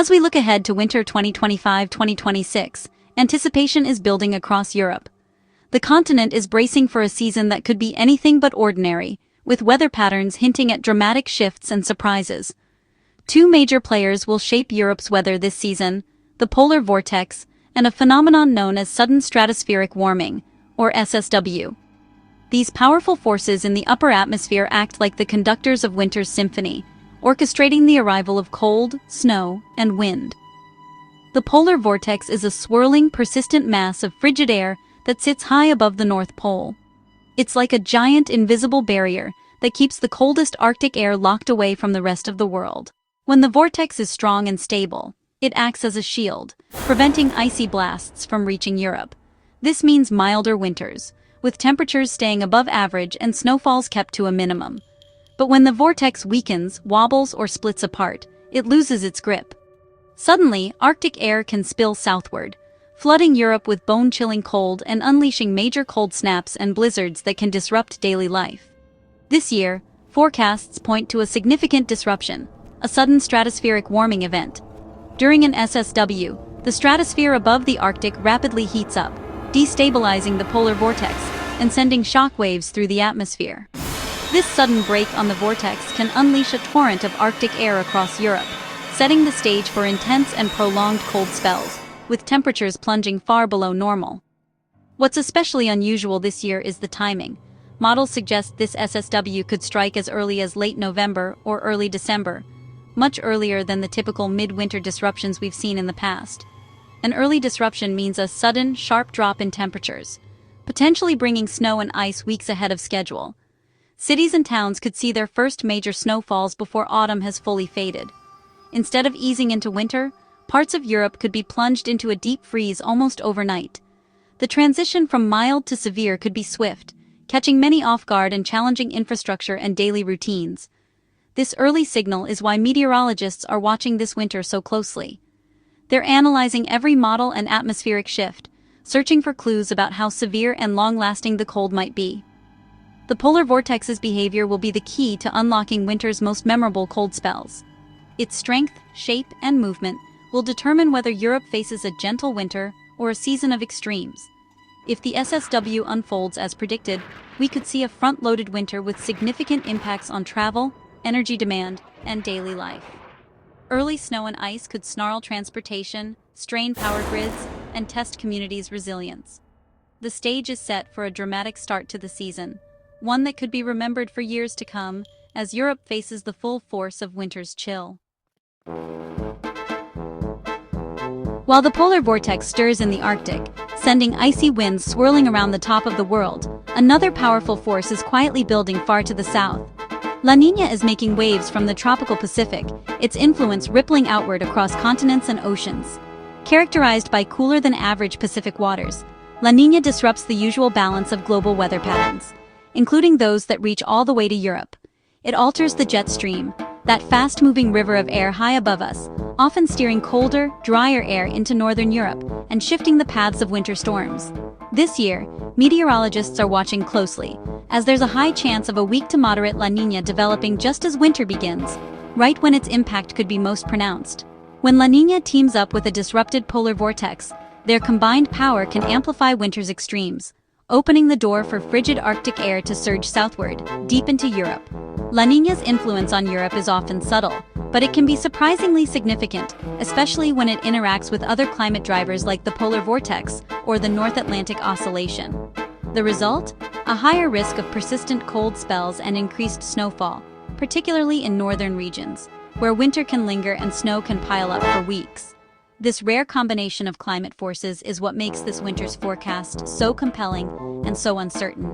As we look ahead to winter 2025-2026, anticipation is building across Europe. The continent is bracing for a season that could be anything but ordinary, with weather patterns hinting at dramatic shifts and surprises. Two major players will shape Europe's weather this season: the polar vortex and a phenomenon known as sudden stratospheric warming, or SSW. These powerful forces in the upper atmosphere act like the conductors of winter's symphony, orchestrating the arrival of cold, snow, and wind. The polar vortex is a swirling, persistent mass of frigid air that sits high above the North Pole. It's like a giant invisible barrier that keeps the coldest Arctic air locked away from the rest of the world. When the vortex is strong and stable, it acts as a shield, preventing icy blasts from reaching Europe. This means milder winters, with temperatures staying above average and snowfalls kept to a minimum. But when the vortex weakens, wobbles, or splits apart, it loses its grip. Suddenly, Arctic air can spill southward, flooding Europe with bone-chilling cold and unleashing major cold snaps and blizzards that can disrupt daily life. This year, forecasts point to a significant disruption: a sudden stratospheric warming event. During an SSW, the stratosphere above the Arctic rapidly heats up, destabilizing the polar vortex and sending shock waves through the atmosphere. This sudden break on the vortex can unleash a torrent of Arctic air across Europe, setting the stage for intense and prolonged cold spells, with temperatures plunging far below normal. What's especially unusual this year is the timing. Models suggest this SSW could strike as early as late November or early December, much earlier than the typical midwinter disruptions we've seen in the past. An early disruption means a sudden, sharp drop in temperatures, potentially bringing snow and ice weeks ahead of schedule. Cities and towns could see their first major snowfalls before autumn has fully faded. Instead of easing into winter, parts of Europe could be plunged into a deep freeze almost overnight. The transition from mild to severe could be swift, catching many off guard and challenging infrastructure and daily routines. This early signal is why meteorologists are watching this winter so closely. They're analyzing every model and atmospheric shift, searching for clues about how severe and long-lasting the cold might be. The polar vortex's behavior will be the key to unlocking winter's most memorable cold spells. Its strength, shape, and movement will determine whether Europe faces a gentle winter or a season of extremes. If the SSW unfolds as predicted, we could see a front-loaded winter with significant impacts on travel, energy demand, and daily life. Early snow and ice could snarl transportation, strain power grids, and test communities' resilience. The stage is set for a dramatic start to the season, one that could be remembered for years to come as Europe faces the full force of winter's chill. While the polar vortex stirs in the Arctic, sending icy winds swirling around the top of the world, another powerful force is quietly building far to the south. La Niña is making waves from the tropical Pacific, its influence rippling outward across continents and oceans. Characterized by cooler-than-average Pacific waters, La Niña disrupts the usual balance of global weather patterns, including those that reach all the way to Europe. It alters the jet stream, that fast-moving river of air high above us, often steering colder, drier air into northern Europe and shifting the paths of winter storms. This year, meteorologists are watching closely, as there's a high chance of a weak to moderate La Niña developing just as winter begins, right when its impact could be most pronounced. When La Niña teams up with a disrupted polar vortex, their combined power can amplify winter's extremes, opening the door for frigid Arctic air to surge southward, deep into Europe. La Niña's influence on Europe is often subtle, but it can be surprisingly significant, especially when it interacts with other climate drivers like the polar vortex or the North Atlantic Oscillation. The result? A higher risk of persistent cold spells and increased snowfall, particularly in northern regions, where winter can linger and snow can pile up for weeks. This rare combination of climate forces is what makes this winter's forecast so compelling and so uncertain.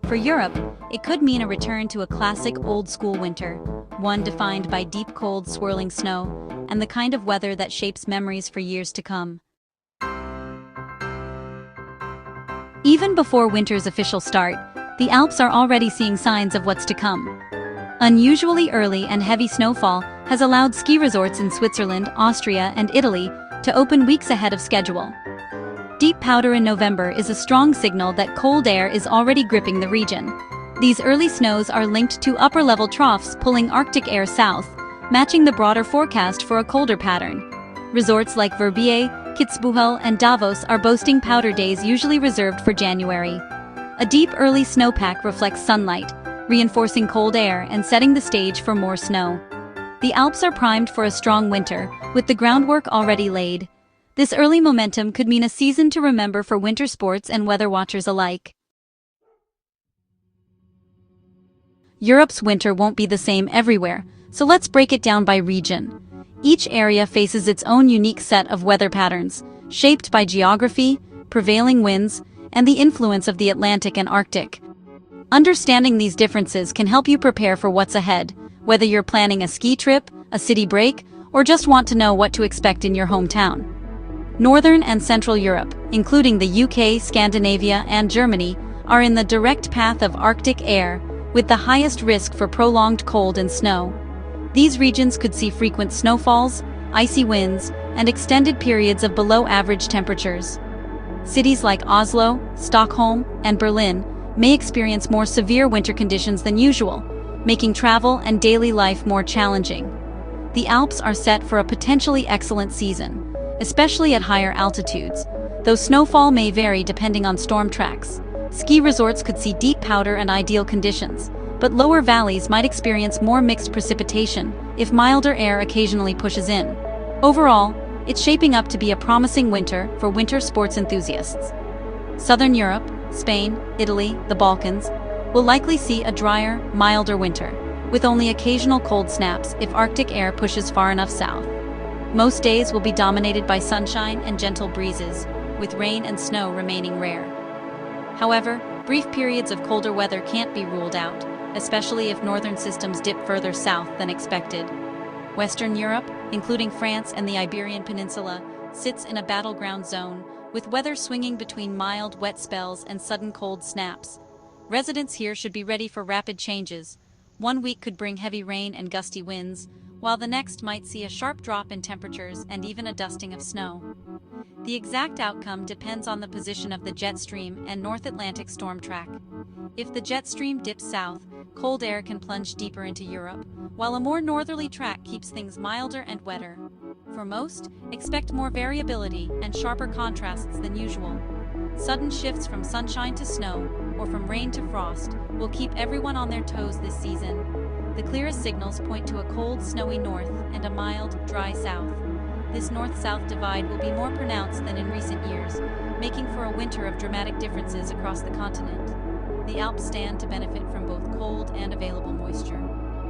For Europe, it could mean a return to a classic old-school winter, one defined by deep cold swirling snow and the kind of weather that shapes memories for years to come. Even before winter's official start, the Alps are already seeing signs of what's to come. Unusually early and heavy snowfall has allowed ski resorts in Switzerland, Austria, and Italy to open weeks ahead of schedule. Deep powder in November is a strong signal that cold air is already gripping the region. These early snows are linked to upper-level troughs pulling Arctic air south, matching the broader forecast for a colder pattern. Resorts like Verbier, Kitzbühel, and Davos are boasting powder days usually reserved for January. A deep early snowpack reflects sunlight, reinforcing cold air and setting the stage for more snow. The Alps are primed for a strong winter, with the groundwork already laid. This early momentum could mean a season to remember for winter sports and weather watchers alike. Europe's winter won't be the same everywhere, so let's break it down by region. Each area faces its own unique set of weather patterns, shaped by geography, prevailing winds, and the influence of the Atlantic and Arctic. Understanding these differences can help you prepare for what's ahead, whether you're planning a ski trip, a city break, or just want to know what to expect in your hometown. Northern and Central Europe, including the UK, Scandinavia, and Germany, are in the direct path of Arctic air, with the highest risk for prolonged cold and snow. These regions could see frequent snowfalls, icy winds, and extended periods of below-average temperatures. Cities like Oslo, Stockholm, and Berlin may experience more severe winter conditions than usual, making travel and daily life more challenging. The Alps are set for a potentially excellent season, especially at higher altitudes, though snowfall may vary depending on storm tracks. Ski resorts could see deep powder and ideal conditions, but lower valleys might experience more mixed precipitation if milder air occasionally pushes in. Overall, it's shaping up to be a promising winter for winter sports enthusiasts. Southern Europe, Spain, Italy, the Balkans, will likely see a drier, milder winter, with only occasional cold snaps if Arctic air pushes far enough south. Most days will be dominated by sunshine and gentle breezes, with rain and snow remaining rare. However, brief periods of colder weather can't be ruled out, especially if northern systems dip further south than expected. Western Europe, including France and the Iberian Peninsula, sits in a battleground zone, with weather swinging between mild, wet spells and sudden cold snaps. Residents here should be ready for rapid changes. One week could bring heavy rain and gusty winds, while the next might see a sharp drop in temperatures and even a dusting of snow. The exact outcome depends on the position of the jet stream and North Atlantic storm track. If the jet stream dips south, cold air can plunge deeper into Europe, while a more northerly track keeps things milder and wetter. For most, expect more variability and sharper contrasts than usual. Sudden shifts from sunshine to snow, or from rain to frost, will keep everyone on their toes this season. The clearest signals point to a cold, snowy north and a mild, dry south. This north-south divide will be more pronounced than in recent years, making for a winter of dramatic differences across the continent. The Alps stand to benefit from both cold and available moisture.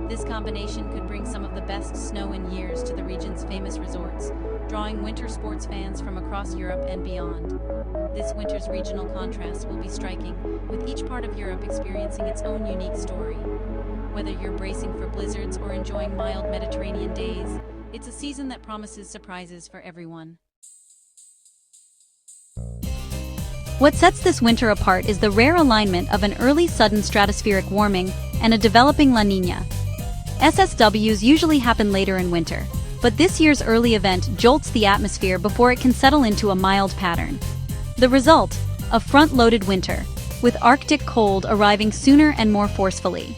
This combination could bring some of the best snow in years to the region's famous resorts, drawing winter sports fans from across Europe and beyond. This winter's regional contrasts will be striking, with each part of Europe experiencing its own unique story. Whether you're bracing for blizzards or enjoying mild Mediterranean days, it's a season that promises surprises for everyone. What sets this winter apart is the rare alignment of an early sudden stratospheric warming and a developing La Niña. SSWs usually happen later in winter, but this year's early event jolts the atmosphere before it can settle into a mild pattern. The result? A front-loaded winter, with Arctic cold arriving sooner and more forcefully.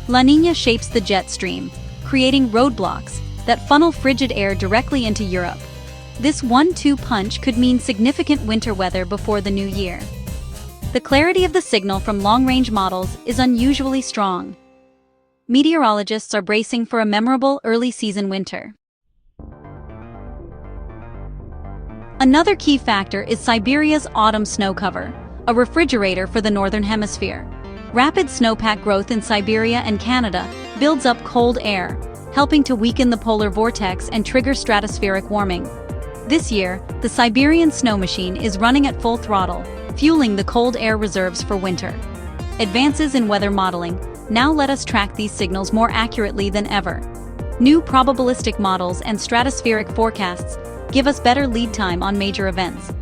La Niña shapes the jet stream, creating roadblocks that funnel frigid air directly into Europe. This 1-2 punch could mean significant winter weather before the new year. The clarity of the signal from long-range models is unusually strong. Meteorologists are bracing for a memorable early-season winter. Another key factor is Siberia's autumn snow cover, a refrigerator for the Northern Hemisphere. Rapid snowpack growth in Siberia and Canada builds up cold air, helping to weaken the polar vortex and trigger stratospheric warming. This year, the Siberian snow machine is running at full throttle, fueling the cold air reserves for winter. Advances in weather modeling now let us track these signals more accurately than ever. New probabilistic models and stratospheric forecasts give us better lead time on major events.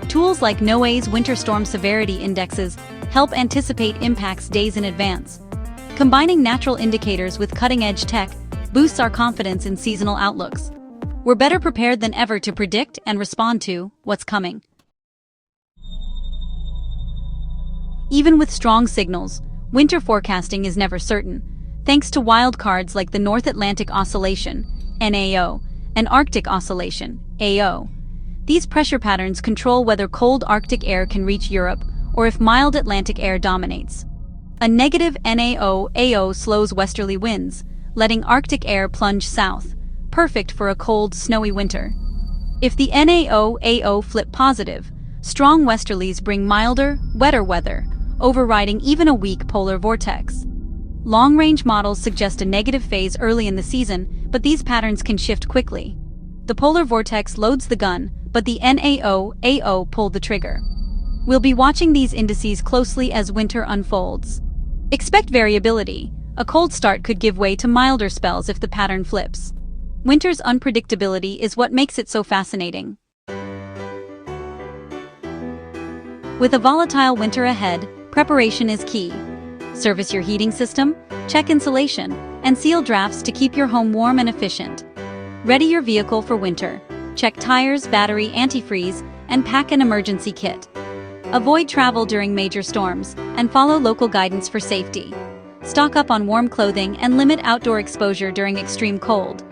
Tools like NOAA's winter storm severity indexes help anticipate impacts days in advance. Combining natural indicators with cutting-edge tech boosts our confidence in seasonal outlooks. We're better prepared than ever to predict and respond to what's coming. Even with strong signals, winter forecasting is never certain. Thanks to wildcards like the North Atlantic Oscillation, NAO, and Arctic oscillation, AO. These pressure patterns control whether cold Arctic air can reach Europe or if mild Atlantic air dominates. A negative NAO-AO slows westerly winds, letting Arctic air plunge south, perfect for a cold, snowy winter. If the NAO-AO flip positive, strong westerlies bring milder, wetter weather, overriding even a weak polar vortex. Long-range models suggest a negative phase early in the season, but these patterns can shift quickly. The polar vortex loads the gun, but the NAO-AO pulled the trigger. We'll be watching these indices closely as winter unfolds. Expect variability. A cold start could give way to milder spells if the pattern flips. Winter's unpredictability is what makes it so fascinating. With a volatile winter ahead, preparation is key. Service your heating system, check insulation, and seal drafts to keep your home warm and efficient. Ready your vehicle for winter. Check tires, battery, antifreeze, and pack an emergency kit. Avoid travel during major storms, and follow local guidance for safety. Stock up on warm clothing and limit outdoor exposure during extreme cold.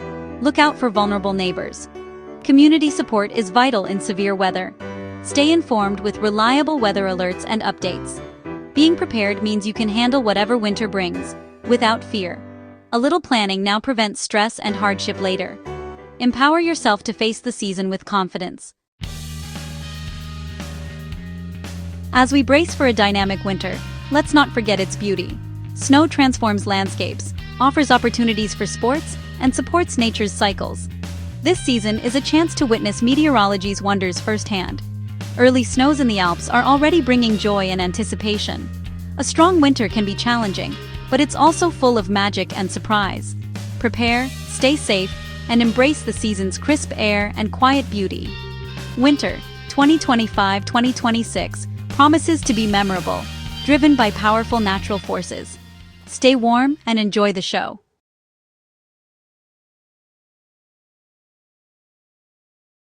Look out for vulnerable neighbors. Community support is vital in severe weather. Stay informed with reliable weather alerts and updates. Being prepared means you can handle whatever winter brings, without fear. A little planning now prevents stress and hardship later. Empower yourself to face the season with confidence. As we brace for a dynamic winter, let's not forget its beauty. Snow transforms landscapes, offers opportunities for sports, and supports nature's cycles. This season is a chance to witness meteorology's wonders firsthand. Early snows in the Alps are already bringing joy and anticipation. A strong winter can be challenging, but it's also full of magic and surprise. Prepare, stay safe, and embrace the season's crisp air and quiet beauty. Winter 2025-2026 promises to be memorable, driven by powerful natural forces. Stay warm and enjoy the show.